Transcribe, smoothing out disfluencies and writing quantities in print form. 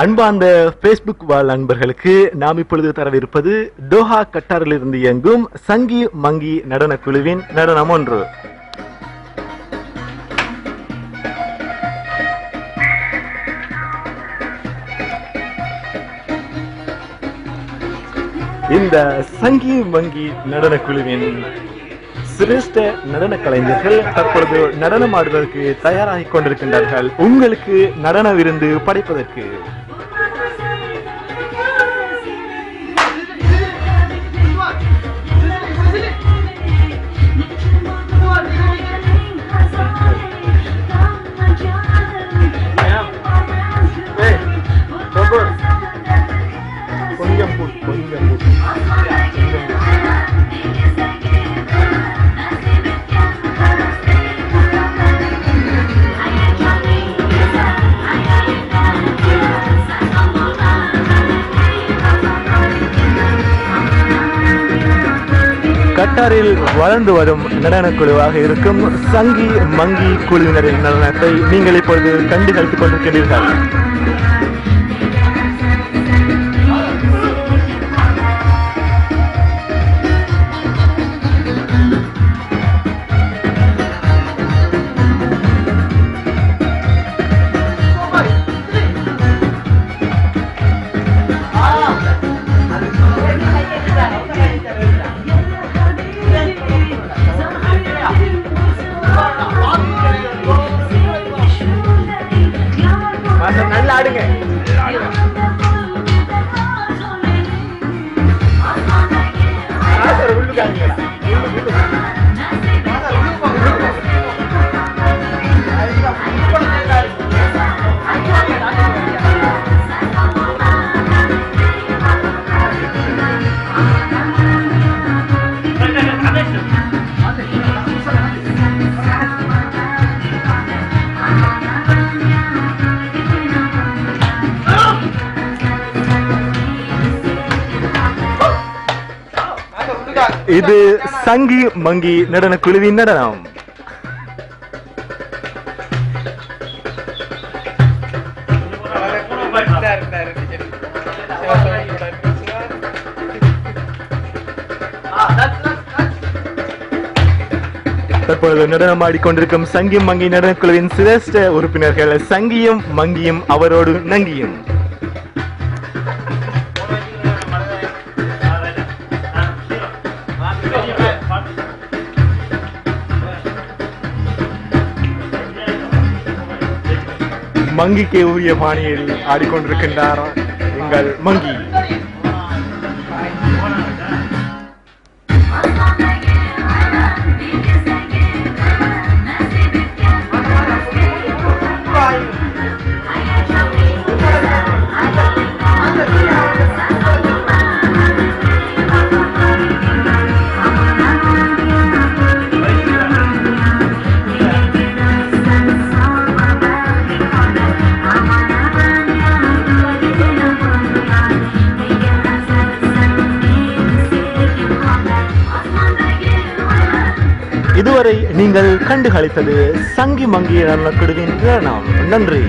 அன்பார்ந்த பேஸ்புக் வாழ் நண்பர்களுக்கு நாம் இப்பொழுது தரவிருப்பது டோஹா கட்டாரில் இருந்து இயங்கும் சங்கி மங்கி நடன குழுவின் நடனம் ஒன்று. இந்த சங்கி மங்கி நடன குழுவின் சிரேஷ்ட நடன கலைஞர்கள் தற்பொழுது நடனம் ஆடுவதற்கு தயாராகிக் கொண்டிருக்கின்றார்கள். உங்களுக்கு நடன விருந்து படைப்பதற்கு கட்டாரில் வளர்ந்து வரும் நடன குழுவாக இருக்கும் சங்கி மங்கி குழுவினரின் நடனத்தை நீங்கள் இப்பொழுது கண்டு கழித்துக் கொண்டிருக்கிறீர்கள். நல்லா ஆடுங்க. இது சங்கி மங்கி நடன குழுவின் நடனம். தற்பொழுது நடனம் ஆடிக்கொண்டிருக்கும் சங்கி மங்கி நடன குழுவின் சிரேஷ்ட உறுப்பினர்கள் சங்கியும் மங்கியும் அவரோடு நங்கியும். மங்கிக்கு உரிய பாணியில் ஆடிக்கொண்டிருக்கின்றார் எங்கள் மங்கி. இதுவரை நீங்கள் கண்டுகளித்தது சங்கி மங்கி நடன குழுவின் நடனம். நன்றி.